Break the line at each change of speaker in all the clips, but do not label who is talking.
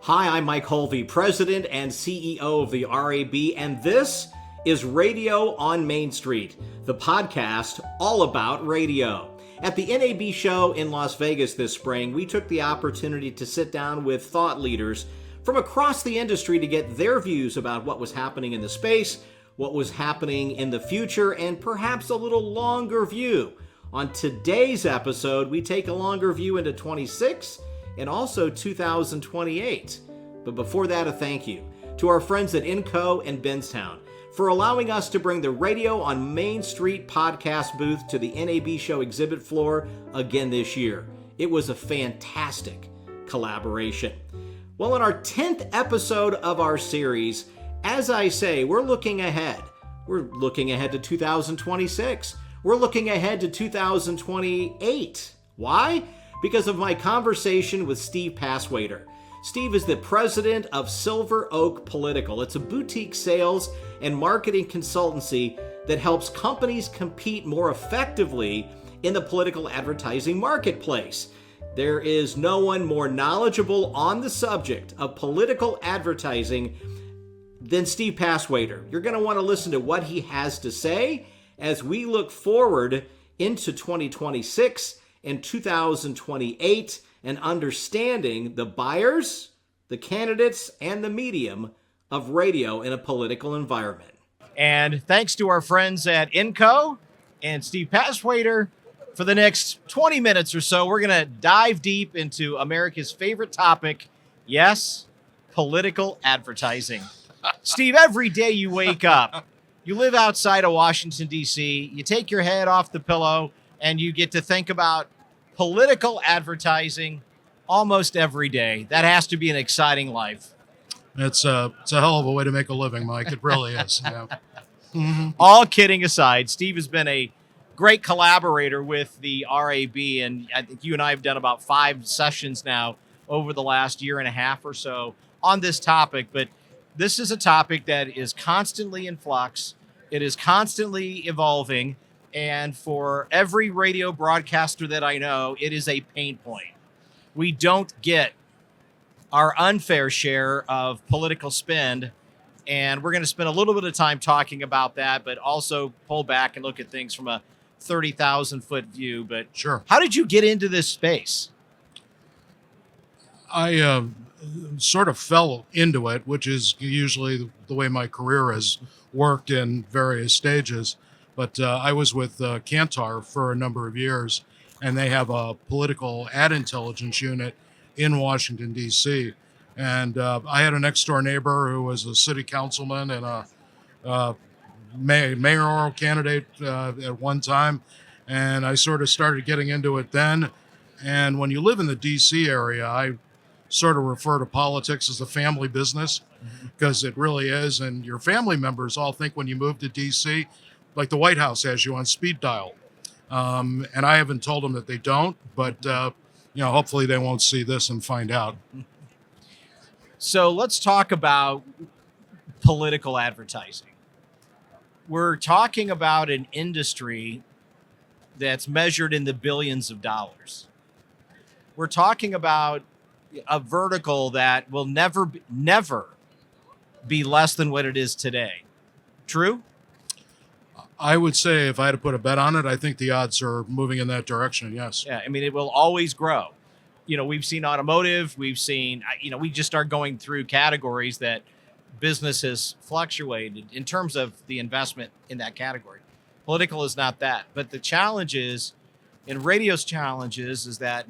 Hi, I'm Mike Hulvey, President and CEO of the RAB, and this is Radio on Main Street, the podcast all about radio. At the NAB show in Las Vegas this spring, we took the opportunity to sit down with thought leaders from across the industry to get their views about what was happening in the space, what was happening in the future, and perhaps a little longer view. On today's episode, we take a longer view into 26 and also 2028. But before that, a thank you to our friends at Inco and Benstown for allowing us to bring the Radio on Main Street podcast booth to the NAB show exhibit floor again this year. It was a fantastic collaboration. Well, in our 10th episode of our series, as I say, we're looking ahead. We're looking ahead to 2026. We're looking ahead to 2028. Why? Because of my conversation with Steve Passwaiter. Steve is the president of Silver Oak Political. It's a boutique sales and marketing consultancy that helps companies compete more effectively in the political advertising marketplace. There is no one more knowledgeable on the subject of political advertising than Steve Passwaiter. You're going to want to listen to what he has to say as we look forward into 2026 and 2028 and understanding the buyers, the candidates, and the medium of radio in a political environment. And thanks to our friends at Inco and Steve Passwaiter, for the next 20 minutes or so, we're going to dive deep into America's favorite topic. Yes, political advertising. Steve, every day you wake up, you live outside of Washington, D.C., you take your head off the pillow, and you get to think about political advertising almost every day. That has to be an exciting life.
It's a hell of a way to make a living, Mike. It really is. Yeah. Mm-hmm.
All kidding aside, Steve has been a great collaborator with the RAB, and I think you and I have done about 5 sessions now over the last year and a half or so on this topic. But this is a topic that is constantly in flux. It is constantly evolving. And for every radio broadcaster that I know, it is a pain point. We don't get our unfair share of political spend. And we're going to spend a little bit of time talking about that, but also pull back and look at things from a 30,000-foot view. But
sure.
How did you get into this space?
I sort of fell into it, which is usually the way my career has worked in various stages. But I was with Kantar for a number of years, and they have a political ad intelligence unit in Washington, D.C. And I had a next-door neighbor who was a city councilman and a mayoral candidate at one time, and I sort of started getting into it then. And when you live in the D.C. area, I sort of refer to politics as a family business, because it really is. And your family members all think when you move to D.C., like the White House has you on speed dial. And I haven't told them that they don't, but hopefully they won't see this and find out.
So let's talk about political advertising. We're talking about an industry that's measured in the billions of dollars. We're talking about a vertical that will never be less than what it is today. True?
I would say if I had to put a bet on it, I think the odds are moving in that direction, yes.
Yeah, I mean, it will always grow. We've seen automotive, we've seen, we just start going through categories that business has fluctuated in terms of the investment in that category. Political is not that. But the challenge is, and radio's challenges is that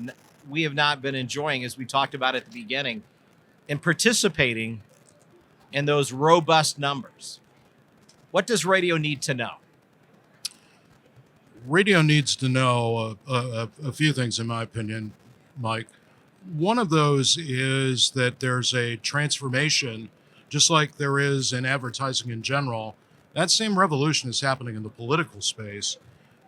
we have not been enjoying, as we talked about at the beginning, and participating in those robust numbers. What does radio need to know?
Radio needs to know a few things, in my opinion, Mike. One of those is that there's a transformation, just like there is in advertising in general. That same revolution is happening in the political space.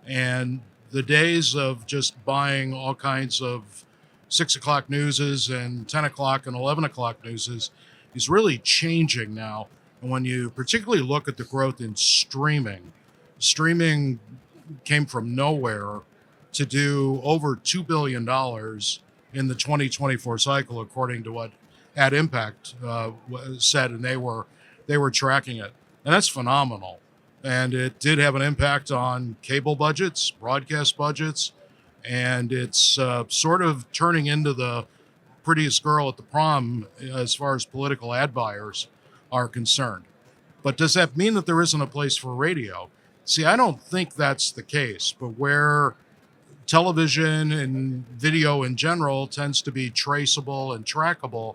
And the days of just buying all kinds of 6 o'clock newses and 10 o'clock and 11 o'clock newses is really changing now. And when you particularly look at the growth in streaming came from nowhere to do over $2 billion in the 2024 cycle, according to what at Impact said, and they were tracking it, and that's phenomenal. And it did have an impact on cable budgets, broadcast budgets, and it's sort of turning into the prettiest girl at the prom as far as political ad buyers are concerned. But does that mean that there isn't a place for radio? See, I don't think that's the case, but where television and video in general tends to be traceable and trackable,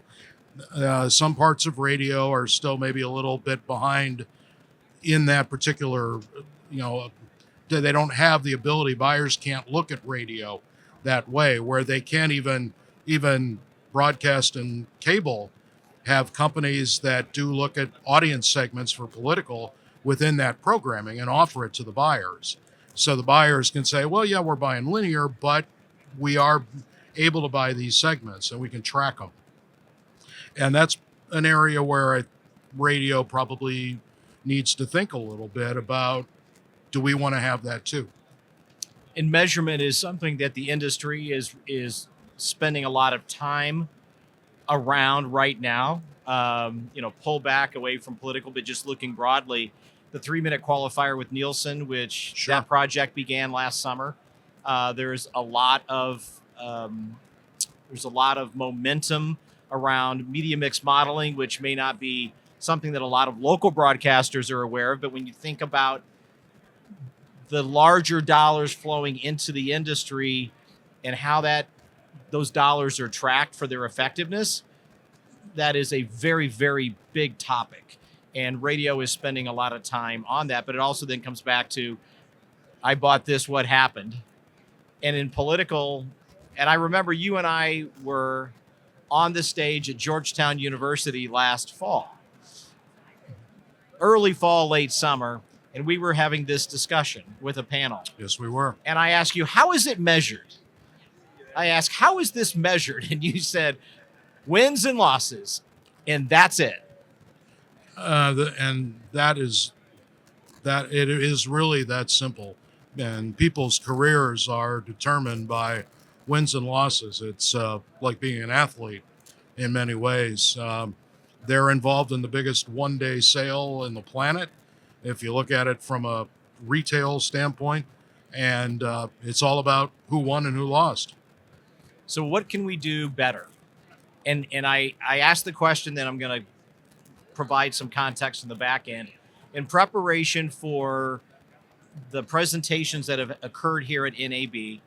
some parts of radio are still maybe a little bit behind in that particular, they don't have the ability, buyers can't look at radio that way, where they can't even broadcast and cable have companies that do look at audience segments for political within that programming and offer it to the buyers. So the buyers can say, well, yeah, we're buying linear, but we are able to buy these segments and we can track them. And that's an area where radio probably needs to think a little bit about, do we want to have that too?
And measurement is something that the industry is spending a lot of time around right now. Pull back away from political, but just looking broadly, the 3-minute qualifier with Nielsen, which
Sure.
that project began last summer. There's a lot of momentum around media mix modeling, which may not be something that a lot of local broadcasters are aware of. But when you think about the larger dollars flowing into the industry and how those dollars are tracked for their effectiveness, that is a very, very big topic. And radio is spending a lot of time on that. But it also then comes back to, I bought this, what happened? And in political, and I remember you and I were on the stage at Georgetown University last fall, early fall, late summer, and we were having this discussion with a panel.
Yes, we were.
And I asked you, how is it measured? I asked, how is this measured? And you said, wins and losses, and that's it.
And that it is really that simple. And people's careers are determined by wins and losses. It's like being an athlete in many ways. They're involved in the biggest one-day sale in the planet, if you look at it from a retail standpoint, and it's all about who won and who lost.
So what can we do better? And I asked the question, then I'm going to provide some context in the back end. In preparation for the presentations that have occurred here at NAB,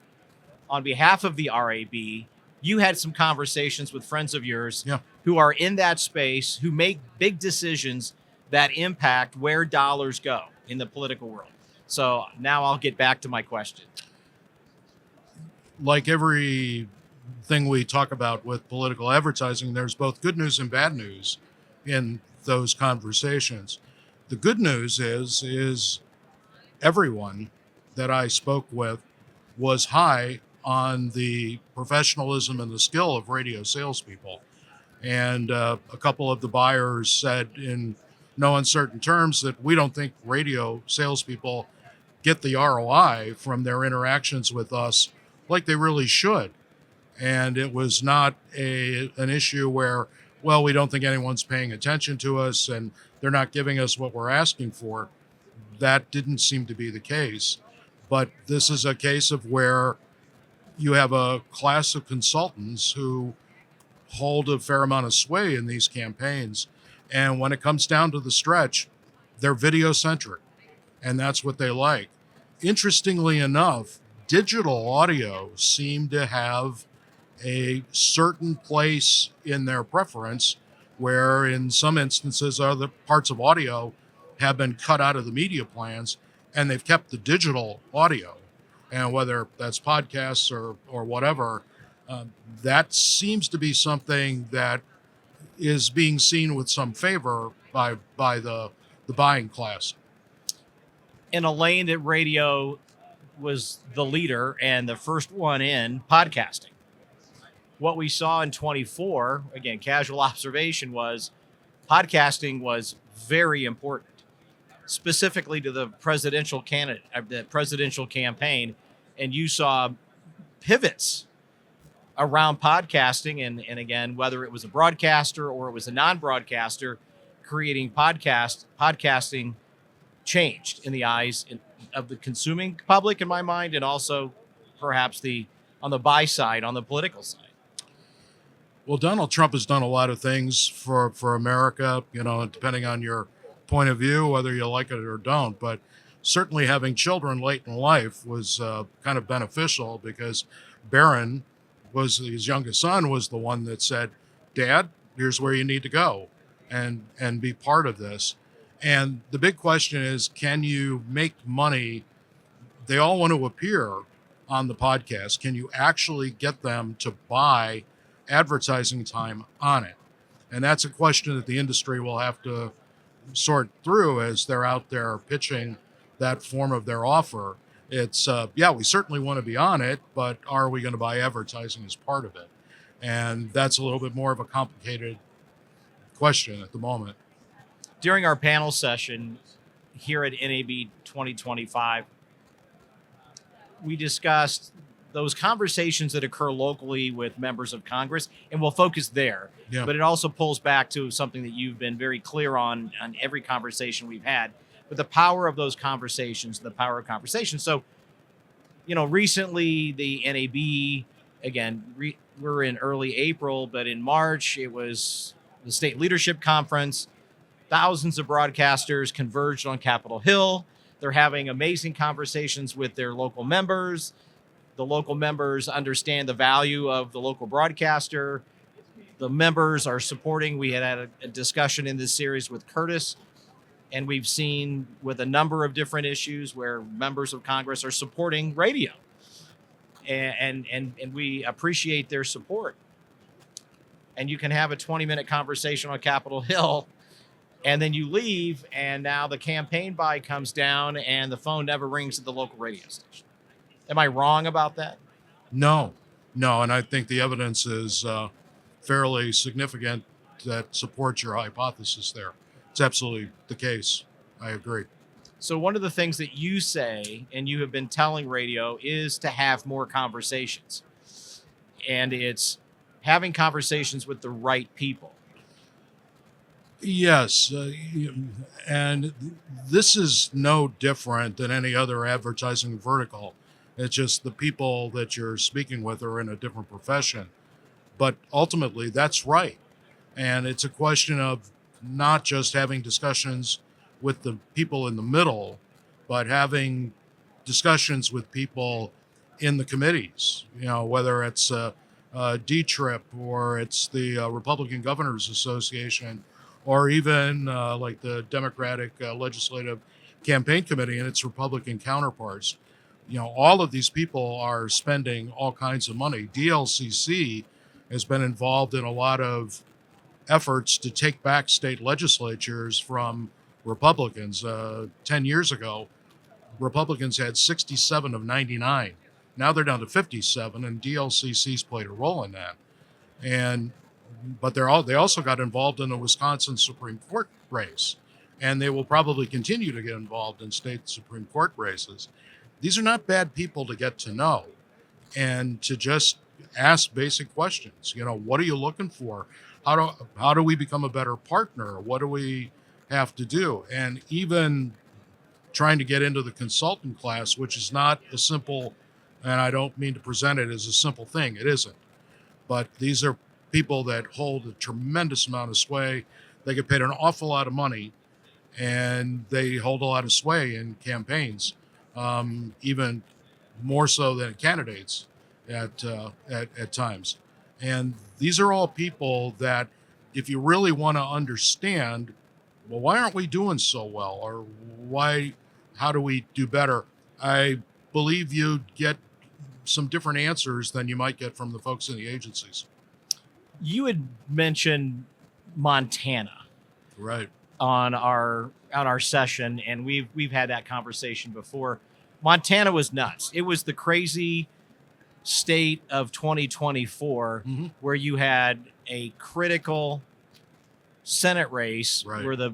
on behalf of the RAB, you had some conversations with friends of yours who are in that space, who make big decisions that impact where dollars go in the political world. So now I'll get back to my question.
Like everything we talk about with political advertising, there's both good news and bad news in those conversations. The good news is everyone that I spoke with was high on the professionalism and the skill of radio salespeople. And a couple of the buyers said in no uncertain terms that we don't think radio salespeople get the ROI from their interactions with us like they really should. And it was not an issue where, well, we don't think anyone's paying attention to us and they're not giving us what we're asking for. That didn't seem to be the case. But this is a case of where you have a class of consultants who hold a fair amount of sway in these campaigns. And when it comes down to the stretch, they're video-centric, and that's what they like. Interestingly enough, digital audio seemed to have a certain place in their preference, where in some instances other parts of audio have been cut out of the media plans, and they've kept the digital audio. And whether that's podcasts or whatever, that seems to be something that is being seen with some favor by the buying class.
In a lane that radio was the leader and the first one in, podcasting. What we saw in 24, again, casual observation, was podcasting was very important, specifically to the presidential candidate, the presidential campaign. And you saw pivots around podcasting, and again, whether it was a broadcaster or it was a non-broadcaster creating podcasting changed in the eyes of the consuming public, in my mind, and also perhaps on the buy side, on the political side.
Well, Donald Trump has done a lot of things for America, depending on your point of view, whether you like it or don't. But certainly having children late in life was kind of beneficial, because Barron, his youngest son, was the one that said, "Dad, here's where you need to go and be part of this." And the big question is, can you make money? They all want to appear on the podcast. Can you actually get them to buy advertising time on it? And that's a question that the industry will have to sort through as they're out there pitching that form of their offer. It's, we certainly want to be on it, but are we going to buy advertising as part of it? And that's a little bit more of a complicated question at the moment.
During our panel session here at NAB 2025, we discussed those conversations that occur locally with members of Congress, and we'll focus there.
Yeah.
But it also pulls back to something that you've been very clear on every conversation we've had, but the power of those conversations, the power of conversation. So, recently the NAB, again, we're in early April, but in March, it was the State Leadership Conference. Thousands of broadcasters converged on Capitol Hill. They're having amazing conversations with their local members. The local members understand the value of the local broadcaster. The members are supporting. We had a discussion in this series with Curtis, and we've seen with a number of different issues where members of Congress are supporting radio. And we appreciate their support. And you can have a 20-minute conversation on Capitol Hill, and then you leave, and now the campaign buy comes down and the phone never rings at the local radio station. Am I wrong about that?
No. And I think the evidence is fairly significant that supports your hypothesis there. It's absolutely the case. I agree.
So one of the things that you say, and you have been telling radio, is to have more conversations. And it's having conversations with the right people.
Yes, and this is no different than any other advertising vertical. It's just the people that you're speaking with are in a different profession. But ultimately, that's right. And it's a question of not just having discussions with the people in the middle, but having discussions with people in the committees, whether it's D-TRIP or it's the Republican Governors Association, or even like the Democratic Legislative Campaign Committee and its Republican counterparts. All of these people are spending all kinds of money. DLCC has been involved in a lot of efforts to take back state legislatures from Republicans. 10 years ago, Republicans had 67 of 99. Now they're down to 57, and DLCC's played a role in that. But they also got involved in the Wisconsin Supreme Court race, and they will probably continue to get involved in state Supreme Court races. These are not bad people to get to know and to just ask basic questions. What are you looking for? How do we become a better partner? What do we have to do? And even trying to get into the consultant class, which is not a simple, and I don't mean to present it as a simple thing. It isn't. But these are people that hold a tremendous amount of sway. They get paid an awful lot of money, and they hold a lot of sway in campaigns, even more so than candidates at times. And these are all people that, if you really want to understand, well, why aren't we doing so well, or how do we do better? I believe you'd get some different answers than you might get from the folks in the agencies.
You had mentioned Montana,
right,
on our session, and we've had that conversation before. Montana was nuts. It was the crazy state of 2024, where you had a critical Senate race,
right,
where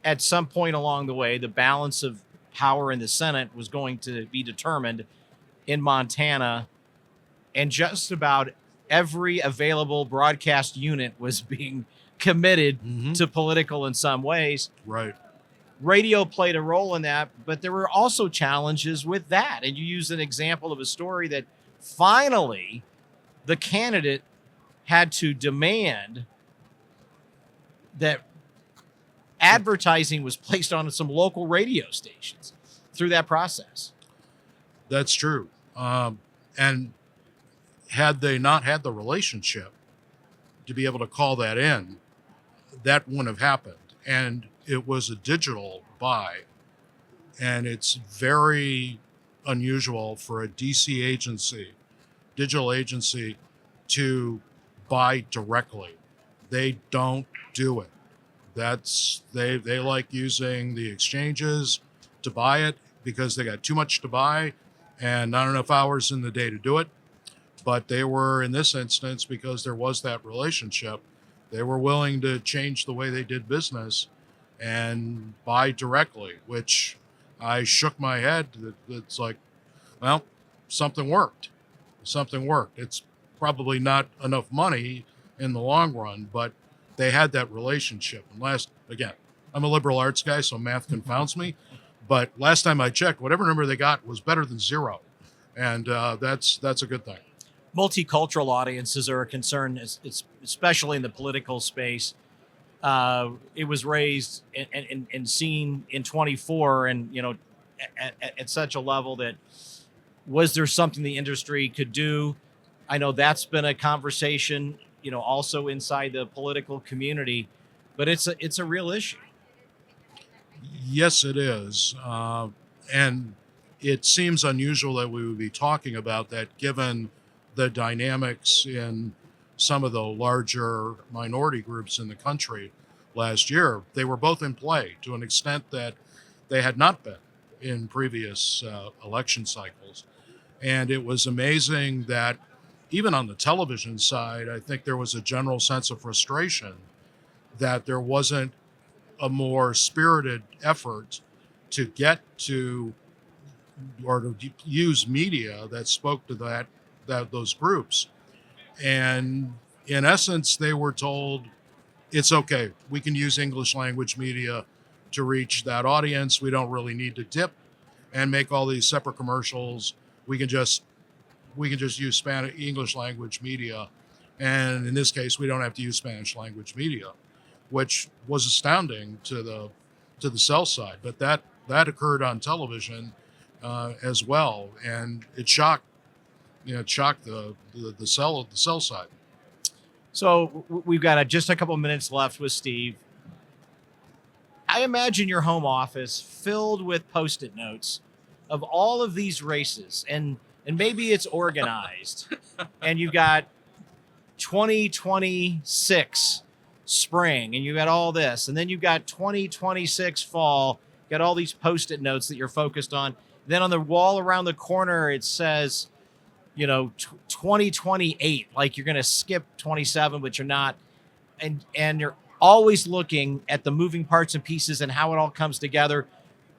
at some point along the way, the balance of power in the Senate was going to be determined in Montana, and just about
every available broadcast unit was being committed to political in some ways.
Right.
Radio played a role in that, but there were also challenges with that. And you used an example of a story that finally the candidate had to demand that advertising was placed on some local radio stations through that process.
That's true. And had they not had the relationship to be able to call that in, that wouldn't have happened. And it was a digital buy. And it's very unusual for a DC agency, digital agency, to buy directly. They don't do it. They like using the exchanges to buy it because they got too much to buy and not enough hours in the day to do it. But they were, in this instance, because there was that relationship, they were willing to change the way they did business and buy directly, which I shook my head. It's like, well, something worked. Something worked. It's probably not enough money in the long run, but they had that relationship. And again, I'm a liberal arts guy, so math confounds me. But last time I checked, whatever number they got was better than zero. And that's a good thing.
Multicultural audiences are a concern, especially in the political space. It was raised and seen in 24, and at such a level that was there something the industry could do? I know that's been a conversation, also inside the political community, but it's a real issue.
Yes, it is, and it seems unusual that we would be talking about that, given the dynamics in some of the larger minority groups in the country last year. They were both in play to an extent that they had not been in previous election cycles. And it was amazing that even on the television side, I think there was a general sense of frustration that there wasn't a more spirited effort to get to or to use media that spoke to those groups. And in essence, they were told, it's okay, we can use English language media to reach that audience. We don't really need to dip and make all these separate commercials. We can just use English language media. And in this case, we don't have to use Spanish language media, which was astounding to the sell side. But that occurred on television as well, and it shocked the sell side.
So we've got just a couple minutes left with Steve. I imagine your home office filled with Post-it notes of all of these races, and maybe it's organized, and you've got 2026 spring, and you got all this, and then you've got 2026 fall, got all these Post-it notes that you're focused on. Then on the wall around the corner, it says, 2028, like you're going to skip 27, but you're not. And you're always looking at the moving parts and pieces and how it all comes together,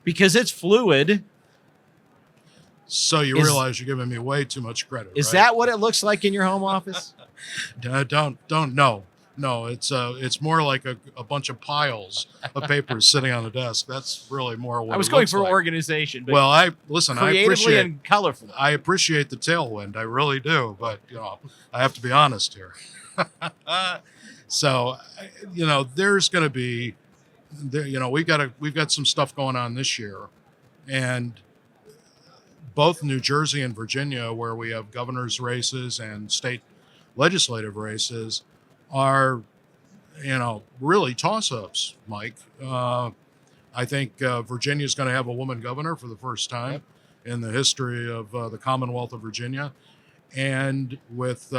because it's fluid.
So you realize you're giving me way too much credit.
Is
right?
That what it looks like in your home office?
No, it's more like a bunch of piles of papers sitting on the desk. That's really more what
I was
it
going
looks
for
like.
Organization. But
well, I
creatively
appreciate
and colorful.
I appreciate the tailwind. I really do, but I have to be honest here. So, there's going to be, we've got some stuff going on this year, and both New Jersey and Virginia, where we have governor's races and state legislative races, are, really toss-ups, Mike. I think Virginia is going to have a woman governor for the first time in the history of the Commonwealth of Virginia. And with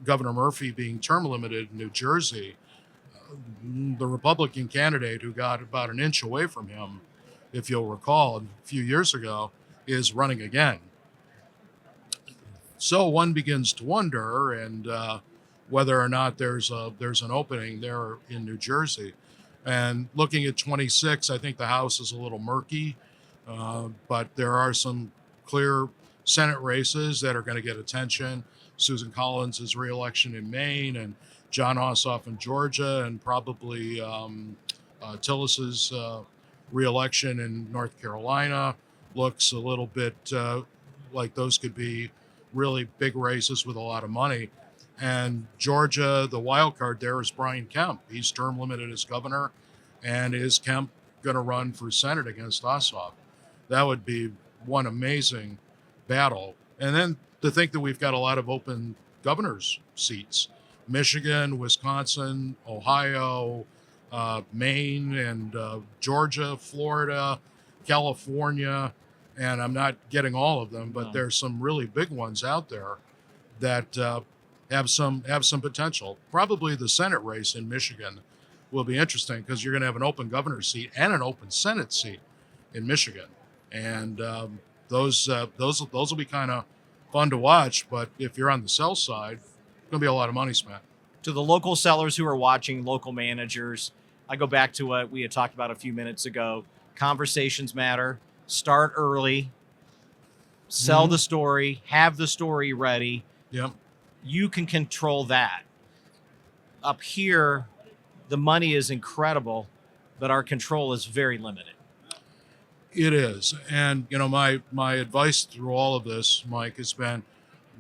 Governor Murphy being term limited in New Jersey, the Republican candidate who got about an inch away from him, if you'll recall, a few years ago, is running again. So one begins to wonder, and whether or not there's an opening there in New Jersey. And looking at 26, I think the House is a little murky, but there are some clear Senate races that are going to get attention. Susan Collins' reelection in Maine, and John Ossoff in Georgia, and probably Tillis's reelection in North Carolina. Looks a little bit like those could be really big races with a lot of money. And Georgia, the wild card there is Brian Kemp. He's term limited as governor, and is Kemp going to run for Senate against Ossoff? That would be one amazing battle. And then to think that we've got a lot of open governor's seats: Michigan, Wisconsin, Ohio, Maine, and Georgia, Florida, California, and I'm not getting all of them, but there's some really big ones out there that have some potential. Probably the Senate race in Michigan will be interesting, because you're going to have an open governor's seat and an open Senate seat in Michigan, and those will be kind of fun to watch. But if you're on the sell side, going to be a lot of money spent.
To the local sellers who are watching, local managers, I go back to what we had talked about a few minutes ago. Conversations matter. Start early. Sell the story. Have the story ready.
Yep.
You can control that. Up here, the money is incredible, but our control is very limited.
It is. And, my advice through all of this, Mike, has been,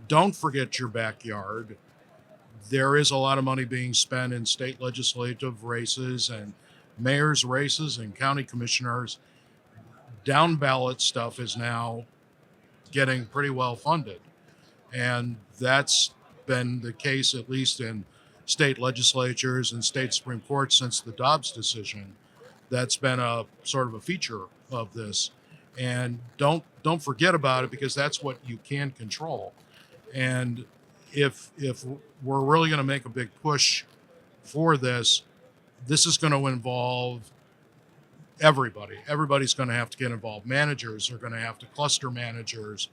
don't forget your backyard. There is a lot of money being spent in state legislative races and mayor's races and county commissioners. Down ballot stuff is now getting pretty well funded. And that's been the case, at least in state legislatures and state Supreme Courts, since the Dobbs decision. That's been a sort of a feature of this. And don't forget about it, because that's what you can control. And if we're really going to make a big push for this, this is going to involve everybody. Everybody's going to have to get involved. Managers are going to have to, cluster managers,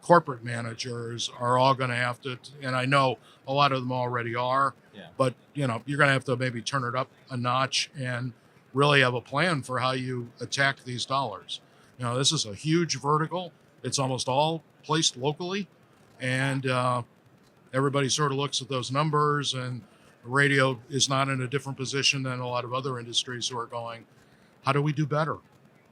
corporate managers are all going to have to, and I know a lot of them already are, but you're going to have to maybe turn it up a notch and really have a plan for how you attack these dollars. This is a huge vertical. It's almost all placed locally, and everybody sort of looks at those numbers, and radio is not in a different position than a lot of other industries who are going, how do we do better?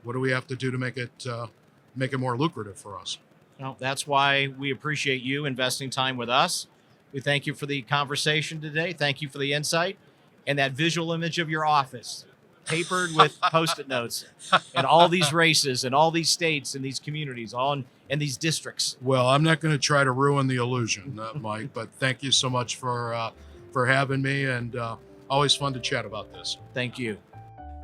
What do we have to do to make it more lucrative for us?
Well, that's why we appreciate you investing time with us. We thank you for the conversation today. Thank you for the insight and that visual image of your office, papered with Post-it notes, and all these races and all these states and these communities, all in these districts.
Well, I'm not going to try to ruin the illusion, Mike, but thank you so much for having me, and always fun to chat about this.
Thank you.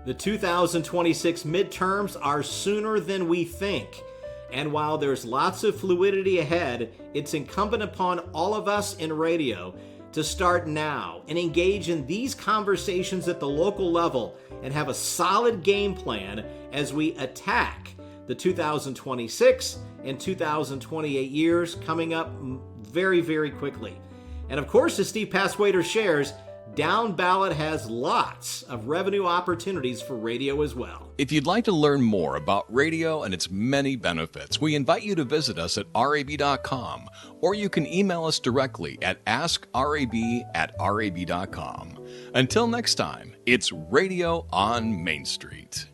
The 2026 midterms are sooner than we think. And while there's lots of fluidity ahead, it's incumbent upon all of us in radio to start now and engage in these conversations at the local level and have a solid game plan as we attack the 2026 and 2028 years coming up very, very quickly. And of course, as Steve Passwaiter shares, Down Ballot has lots of revenue opportunities for radio as well.
If you'd like to learn more about radio and its many benefits, we invite you to visit us at rab.com, or you can email us directly at askrab@rab.com. Until next time, it's Radio on Main Street.